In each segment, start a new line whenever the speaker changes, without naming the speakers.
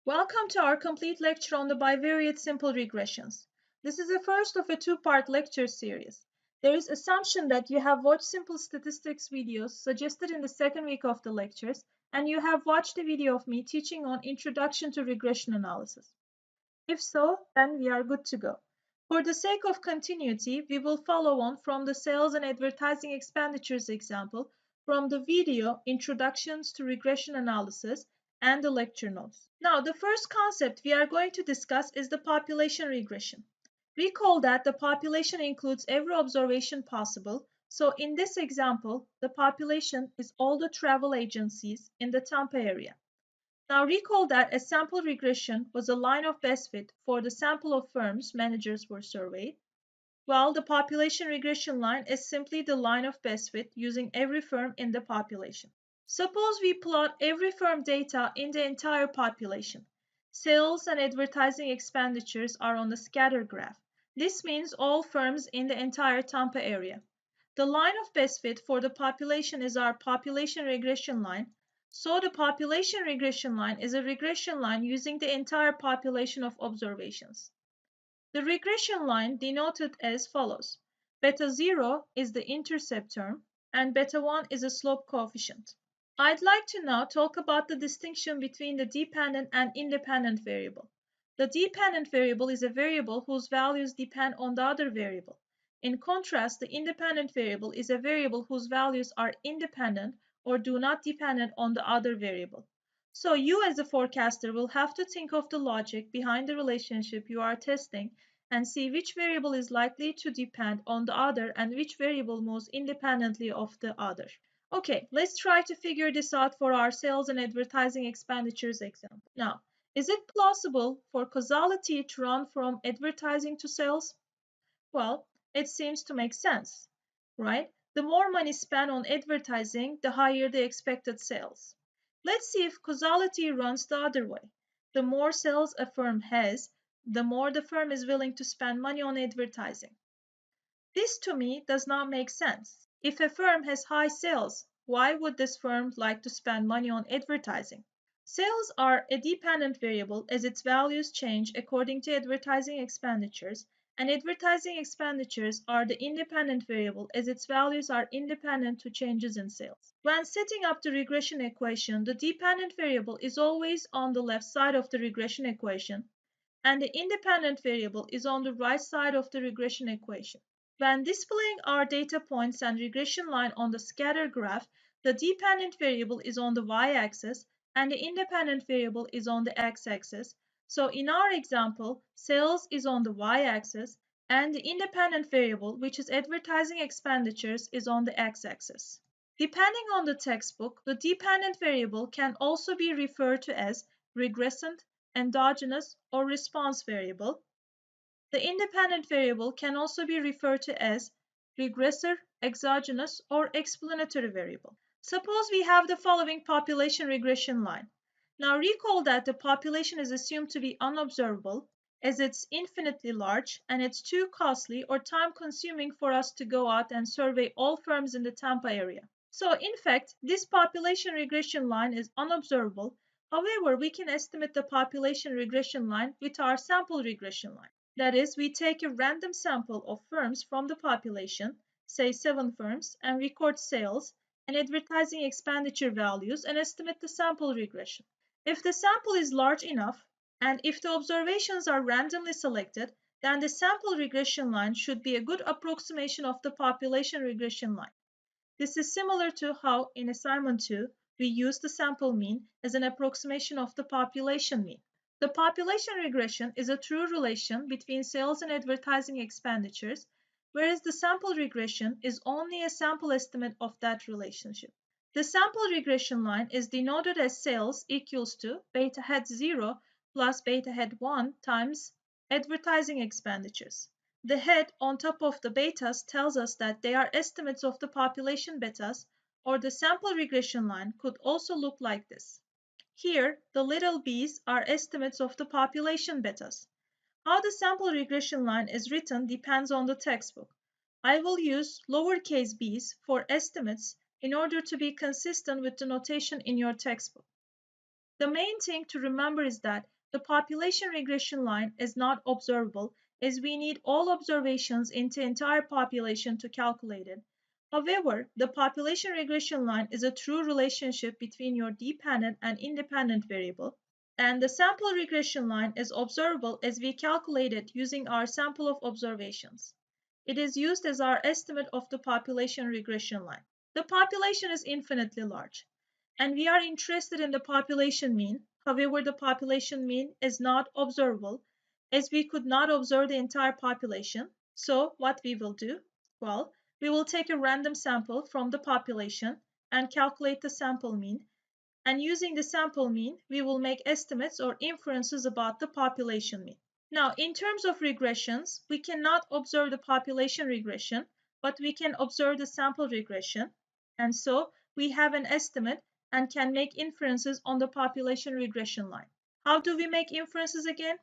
Welcome to our complete lecture on the bivariate simple regressions. This is the first of a two-part lecture series. There is assumption that you have watched simple statistics videos suggested in the second week of the lectures, and you have watched a video of me teaching on Introduction to Regression Analysis. If so, then we are good to go. For the sake of continuity, we will follow on from the sales and advertising expenditures example from the video Introductions to Regression Analysis and the lecture notes. Now, the first concept we are going to discuss is the population regression. Recall that the population includes every observation possible, so in this example, the population is all the travel agencies in the Tampa area. Now recall that a sample regression was a line of best fit for the sample of firms managers were surveyed, while the population regression line is simply the line of best fit using every firm in the population. Suppose we plot every firm data in the entire population. Sales and advertising expenditures are on the scatter graph. This means all firms in the entire Tampa area. The line of best fit for the population is our population regression line. So the population regression line is a regression line using the entire population of observations. The regression line denoted as follows. Beta 0 is the intercept term and beta 1 is a slope coefficient. I'd like to now talk about the distinction between the dependent and independent variable. The dependent variable is a variable whose values depend on the other variable. In contrast, the independent variable is a variable whose values are independent or do not depend on the other variable. So you as a forecaster will have to think of the logic behind the relationship you are testing and see which variable is likely to depend on the other and which variable moves independently of the other. Okay, let's try to figure this out for our sales and advertising expenditures example. Now, is it plausible for causality to run from advertising to sales? Well, it seems to make sense, right? The more money spent on advertising, the higher the expected sales. Let's see if causality runs the other way. The more sales a firm has, the more the firm is willing to spend money on advertising. This to me does not make sense. If a firm has high sales, why would this firm like to spend money on advertising? Sales are a dependent variable as its values change according to advertising expenditures, and advertising expenditures are the independent variable as its values are independent to changes in sales. When setting up the regression equation, the dependent variable is always on the left side of the regression equation, and the independent variable is on the right side of the regression equation. When displaying our data points and regression line on the scatter graph, the dependent variable is on the y-axis and the independent variable is on the x-axis. So in our example, sales is on the y-axis and the independent variable, which is advertising expenditures, is on the x-axis. Depending on the textbook, the dependent variable can also be referred to as regressant, endogenous, or response variable. The independent variable can also be referred to as regressor, exogenous, or explanatory variable. Suppose we have the following population regression line. Now recall that the population is assumed to be unobservable as it's infinitely large and it's too costly or time consuming for us to go out and survey all firms in the Tampa area. So in fact, this population regression line is unobservable. However, we can estimate the population regression line with our sample regression line. That is, we take a random sample of firms from the population, say 7 firms, and record sales and advertising expenditure values and estimate the sample regression. If the sample is large enough, and if the observations are randomly selected, then the sample regression line should be a good approximation of the population regression line. This is similar to how in assignment 2 we use the sample mean as an approximation of the population mean. The population regression is a true relation between sales and advertising expenditures, whereas the sample regression is only a sample estimate of that relationship. The sample regression line is denoted as sales equals to beta hat 0 plus beta hat 1 times advertising expenditures. The head on top of the betas tells us that they are estimates of the population betas, or the sample regression line could also look like this. Here, the little b's are estimates of the population betas. How the sample regression line is written depends on the textbook. I will use lowercase b's for estimates in order to be consistent with the notation in your textbook. The main thing to remember is that the population regression line is not observable, as we need all observations into entire population to calculate it. However, the population regression line is a true relationship between your dependent and independent variable, and the sample regression line is observable as we calculate it using our sample of observations. It is used as our estimate of the population regression line. The population is infinitely large, and we are interested in the population mean. However, the population mean is not observable as we could not observe the entire population. So what we will do? Well, we will take a random sample from the population and calculate the sample mean. And using the sample mean, we will make estimates or inferences about the population mean. Now, in terms of regressions, we cannot observe the population regression, but we can observe the sample regression. And so we have an estimate and can make inferences on the population regression line. How do we make inferences again?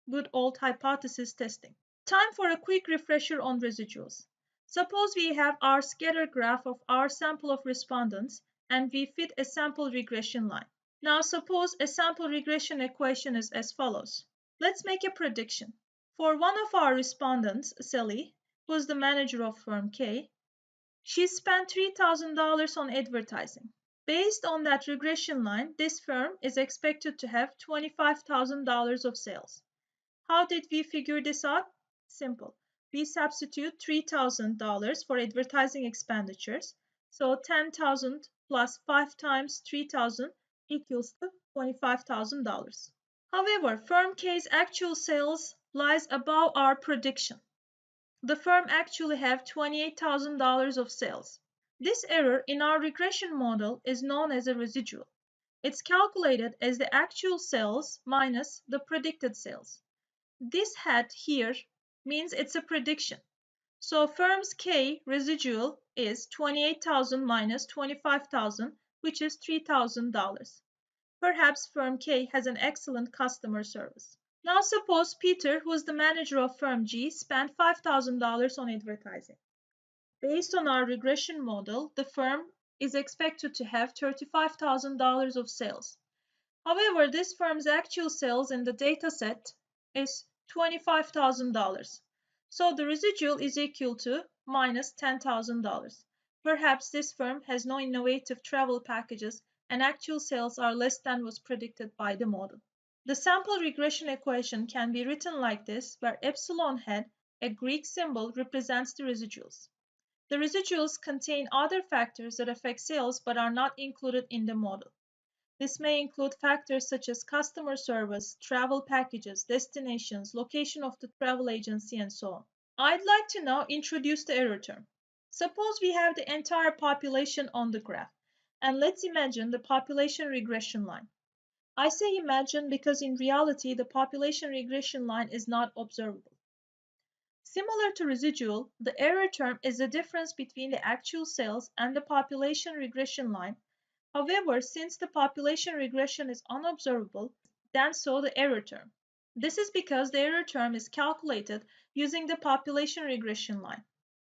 Good old hypothesis testing. Time for a quick refresher on residuals. Suppose we have our scatter graph of our sample of respondents and we fit a sample regression line. Now suppose a sample regression equation is as follows. Let's make a prediction. For one of our respondents, Sally, who is the manager of firm K, she spent $3,000 on advertising. Based on that regression line, this firm is expected to have $25,000 of sales. How did we figure this out? Simple. We substitute $3,000 for advertising expenditures. So 10,000 plus 5 times 3,000 equals to $25,000. However, firm K's actual sales lies above our prediction. The firm actually have $28,000 of sales. This error in our regression model is known as a residual. It's calculated as the actual sales minus the predicted sales. This hat here means it's a prediction. So firm's K residual is 28,000 minus 25,000, which is $3,000. Perhaps firm K has an excellent customer service. Now suppose Peter, who is the manager of firm G, spent $5,000 on advertising. Based on our regression model, the firm is expected to have $35,000 of sales. However, this firm's actual sales in the dataset is $25,000. So the residual is equal to minus $10,000. Perhaps this firm has no innovative travel packages and actual sales are less than was predicted by the model. The sample regression equation can be written like this, where epsilon hat, a Greek symbol, represents the residuals. The residuals contain other factors that affect sales but are not included in the model. This may include factors such as customer service, travel packages, destinations, location of the travel agency, and so on. I'd like to now introduce the error term. Suppose we have the entire population on the graph, and let's imagine the population regression line. I say imagine because in reality the population regression line is not observable. Similar to residual, the error term is the difference between the actual sales and the population regression line. However, since the population regression is unobservable, then so the error term. This is because the error term is calculated using the population regression line.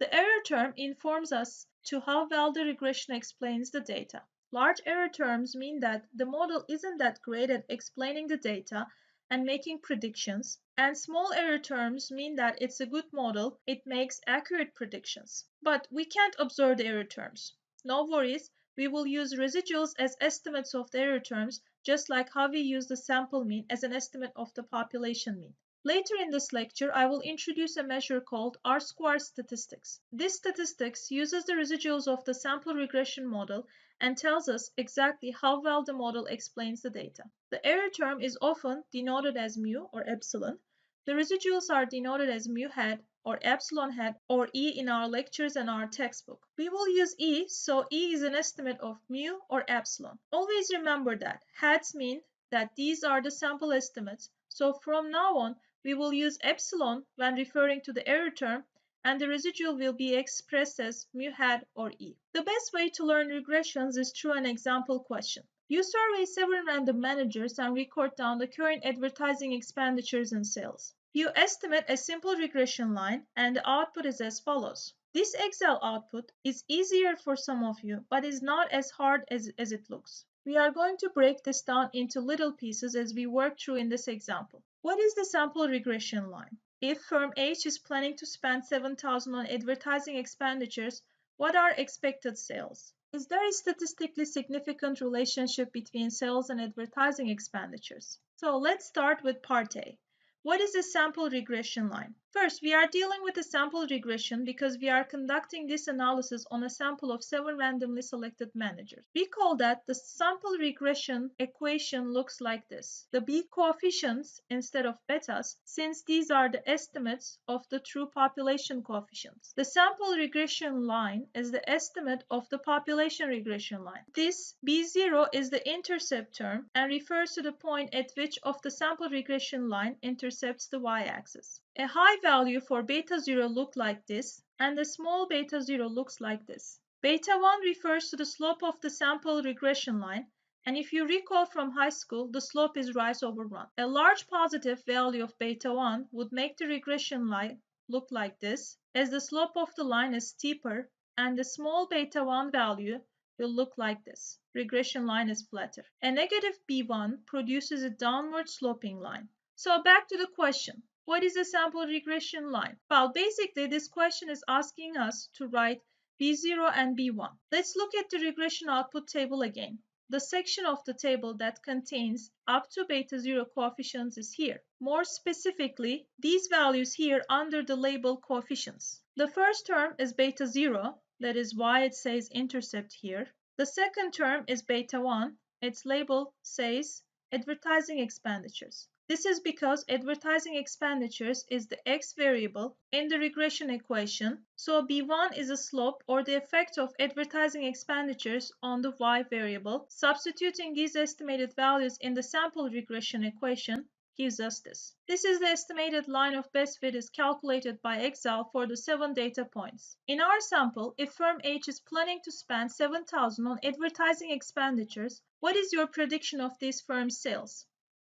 The error term informs us to how well the regression explains the data. Large error terms mean that the model isn't that great at explaining the data and making predictions, and small error terms mean that it's a good model, it makes accurate predictions. But we can't observe the error terms. No worries, we will use residuals as estimates of the error terms, just like how we use the sample mean as an estimate of the population mean. Later in this lecture, I will introduce a measure called R-squared statistics. This statistics uses the residuals of the sample regression model and tells us exactly how well the model explains the data. The error term is often denoted as mu or epsilon. The residuals are denoted as mu hat or epsilon hat or E in our lectures and our textbook. We will use E, so E is an estimate of mu or epsilon. Always remember that hats mean that these are the sample estimates, so from now on, we will use epsilon when referring to the error term, and the residual will be expressed as mu hat or E. The best way to learn regressions is through an example question. You survey 7 random managers and record down the current advertising expenditures and sales. You estimate a simple regression line, and the output is as follows. This Excel output is easier for some of you, but is not as hard as it looks. We are going to break this down into little pieces as we work through in this example. What is the sample regression line? If firm H is planning to spend $7,000 on advertising expenditures, what are expected sales? Is there a statistically significant relationship between sales and advertising expenditures? So let's start with part A. What is a sample regression line? First, we are dealing with a sample regression because we are conducting this analysis on a sample of 7 randomly selected managers. Recall that the sample regression equation looks like this. The B coefficients instead of betas, since these are the estimates of the true population coefficients. The sample regression line is the estimate of the population regression line. This B0 is the intercept term and refers to the point at which of the sample regression line intercepts the y-axis. A high value for beta 0 looks like this, and the small beta 0 looks like this. Beta 1 refers to the slope of the sample regression line, and if you recall from high school, the slope is rise over run. A large positive value of beta 1 would make the regression line look like this, as the slope of the line is steeper, and the small beta 1 value will look like this. Regression line is flatter. A negative B1 produces a downward sloping line. So back to the question. What is a sample regression line? Well, basically this question is asking us to write B0 and B1. Let's look at the regression output table again. The section of the table that contains up to beta 0 coefficients is here. More specifically, these values here under the label coefficients. The first term is beta 0, that is why it says intercept here. The second term is beta 1, its label says advertising expenditures. This is because advertising expenditures is the x variable in the regression equation, so B1 is a slope or the effect of advertising expenditures on the y variable. Substituting these estimated values in the sample regression equation gives us this. This is the estimated line of best fit is calculated by Excel for the 7 data points. In our sample, if firm H is planning to spend $7,000 on advertising expenditures, what is your prediction of this firm's sales?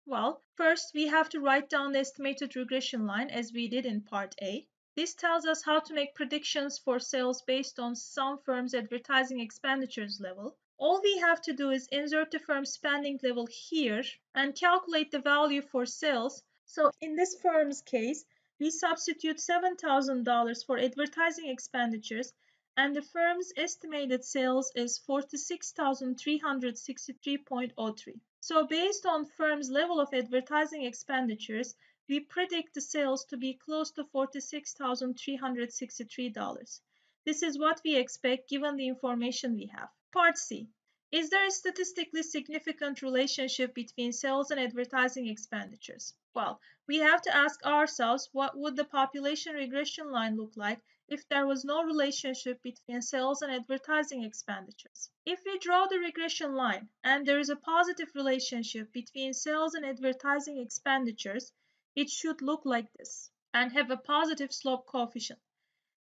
Well, first we have to write down the estimated regression line as we did in part A. This tells us how to make predictions for sales based on some firm's advertising expenditures level. All we have to do is insert the firm's spending level here and calculate the value for sales. So in this firm's case, we substitute $7,000 for advertising expenditures and the firm's estimated sales is 46,363.03. So based on firm's level of advertising expenditures, we predict the sales to be close to $46,363. This is what we expect given the information we have. Part C. Is there a statistically significant relationship between sales and advertising expenditures? Well, we have to ask ourselves what would the population regression line look like if there was no relationship between sales and advertising expenditures. If we draw the regression line and there is a positive relationship between sales and advertising expenditures, it should look like this and have a positive slope coefficient.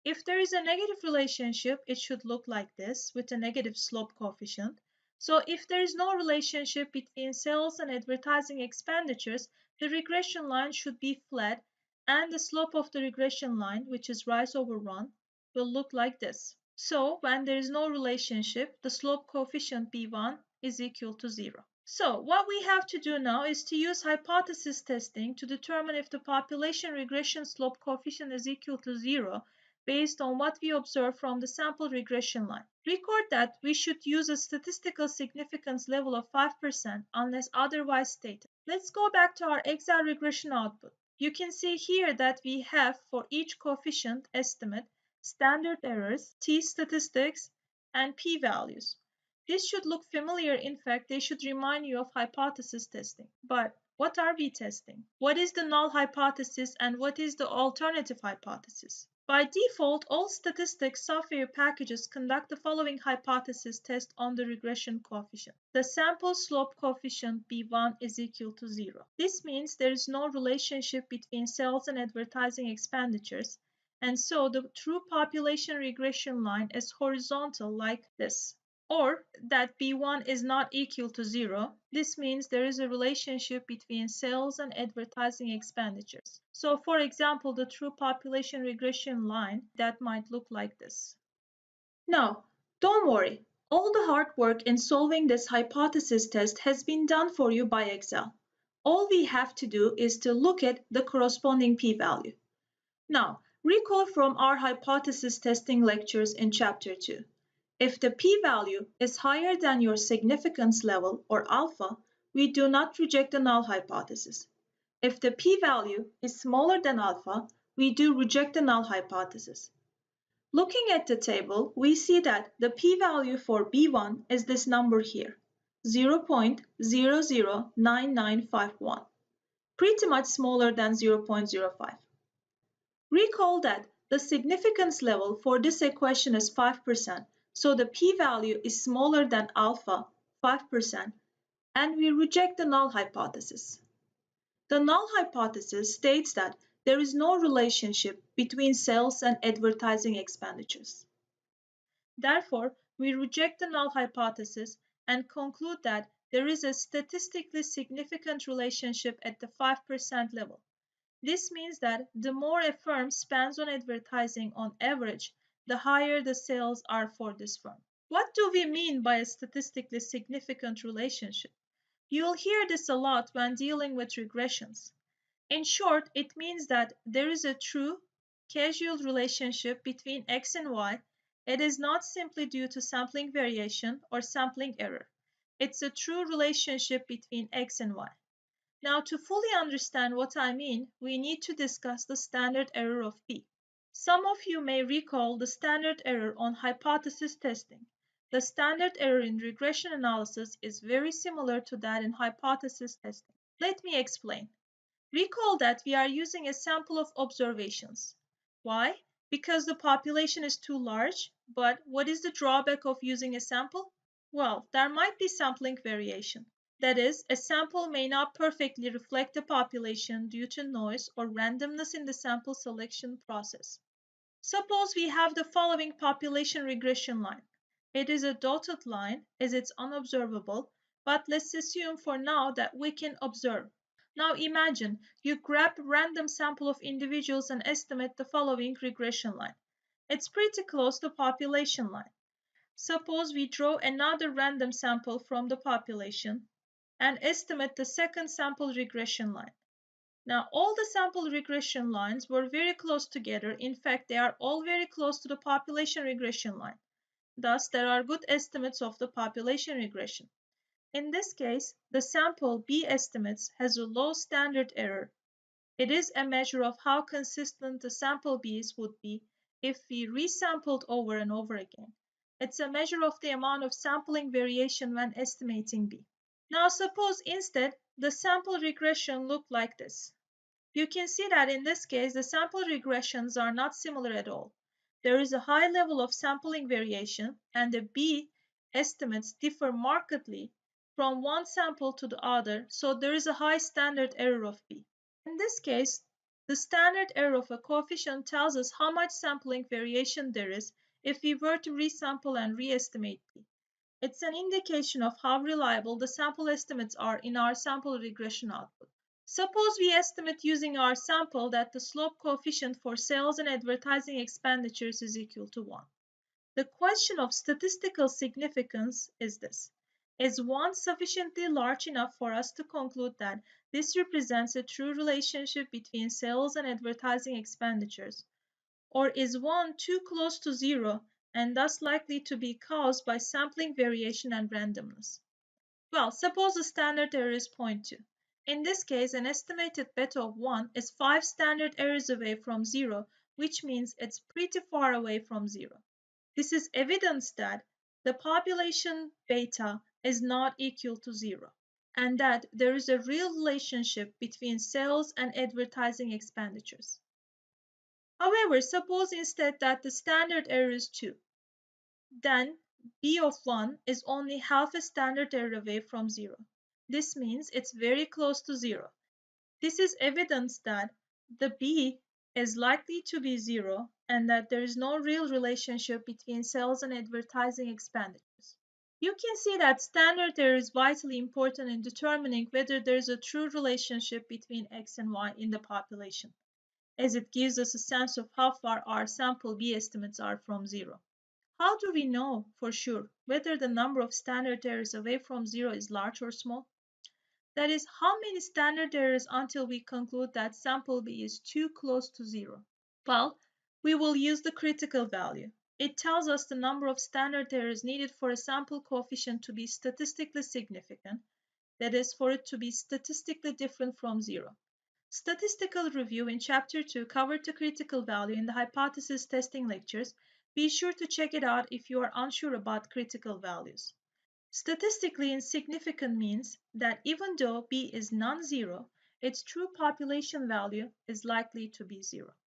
If there is a negative relationship, it should look like this with a negative slope coefficient. So if there is no relationship between sales and advertising expenditures, the regression line should be flat and the slope of the regression line, which is rise over run, will look like this. So when there is no relationship, the slope coefficient B1 is equal to 0. So what we have to do now is to use hypothesis testing to determine if the population regression slope coefficient is equal to 0 based on what we observe from the sample regression line. Record that we should use a statistical significance level of 5% unless otherwise stated. Let's go back to our Excel regression output. You can see here that we have for each coefficient estimate, standard errors, t-statistics, and p-values. This should look familiar. In fact, they should remind you of hypothesis testing. But what are we testing? What is the null hypothesis and what is the alternative hypothesis? By default, all statistics software packages conduct the following hypothesis test on the regression coefficient. The sample slope coefficient B1 is equal to 0. This means there is no relationship between sales and advertising expenditures, and so the true population regression line is horizontal like this. Or that B1 is not equal to 0. This means there is a relationship between sales and advertising expenditures. So for example, the true population regression line that might look like this. Now, don't worry. All the hard work in solving this hypothesis test has been done for you by Excel. All we have to do is to look at the corresponding p-value. Now, recall from our hypothesis testing lectures in Chapter 2. If the p-value is higher than your significance level, or alpha, we do not reject the null hypothesis. If the p-value is smaller than alpha, we do reject the null hypothesis. Looking at the table, we see that the p-value for B1 is this number here, 0.009951, pretty much smaller than 0.05. Recall that the significance level for this equation is 5%, so the p-value is smaller than alpha, 5%, and we reject the null hypothesis. The null hypothesis states that there is no relationship between sales and advertising expenditures. Therefore, we reject the null hypothesis and conclude that there is a statistically significant relationship at the 5% level. This means that the more a firm spends on advertising on average, the higher the sales are for this firm. What do we mean by a statistically significant relationship? You'll hear this a lot when dealing with regressions. In short, it means that there is a true, causal relationship between X and Y. It is not simply due to sampling variation or sampling error. It's a true relationship between X and Y. Now, to fully understand what I mean, we need to discuss the standard error of B. Some of you may recall the standard error on hypothesis testing. The standard error in regression analysis is very similar to that in hypothesis testing. Let me explain. Recall that we are using a sample of observations. Why? Because the population is too large, but what is the drawback of using a sample? Well, there might be sampling variation. That is, a sample may not perfectly reflect the population due to noise or randomness in the sample selection process. Suppose we have the following population regression line. It is a dotted line as it's unobservable, but let's assume for now that we can observe. Now imagine you grab a random sample of individuals and estimate the following regression line. It's pretty close to population line. Suppose we draw another random sample from the population and estimate the second sample regression line. Now, all the sample regression lines were very close together. In fact, they are all very close to the population regression line. Thus, there are good estimates of the population regression. In this case, the sample B estimates has a low standard error. It is a measure of how consistent the sample B's would be if we resampled over and over again. It's a measure of the amount of sampling variation when estimating B. Now suppose instead the sample regression looked like this. You can see that in this case the sample regressions are not similar at all. There is a high level of sampling variation and the B estimates differ markedly from one sample to the other, so there is a high standard error of B. In this case, the standard error of a coefficient tells us how much sampling variation there is if we were to resample and re-estimate B. It's an indication of how reliable the sample estimates are in our sample regression output. Suppose we estimate using our sample that the slope coefficient for sales and advertising expenditures is equal to 1. The question of statistical significance is this. Is 1 sufficiently large enough for us to conclude that this represents a true relationship between sales and advertising expenditures? Or is 1 too close to 0 and thus likely to be caused by sampling variation and randomness? Well, suppose the standard error is 0.2. In this case, an estimated beta of 1 is 5 standard errors away from 0, which means it's pretty far away from 0. This is evidence that the population beta is not equal to 0, and that there is a real relationship between sales and advertising expenditures. However, suppose instead that the standard error is 2. Then B of 1 is only half a standard error away from 0. This means it's very close to 0. This is evidence that the B is likely to be 0 and that there is no real relationship between sales and advertising expenditures. You can see that standard error is vitally important in determining whether there is a true relationship between X and Y in the population, as it gives us a sense of how far our sample B estimates are from 0. How do we know for sure whether the number of standard errors away from zero is large or small? That is, how many standard errors until we conclude that sample B is too close to zero? Well, we will use the critical value. It tells us the number of standard errors needed for a sample coefficient to be statistically significant, that is, for it to be statistically different from zero. Statistical review in Chapter 2 covered the critical value in the hypothesis testing lectures. Be sure to check it out if you are unsure about critical values. Statistically insignificant means that even though B is non-zero, its true population value is likely to be zero.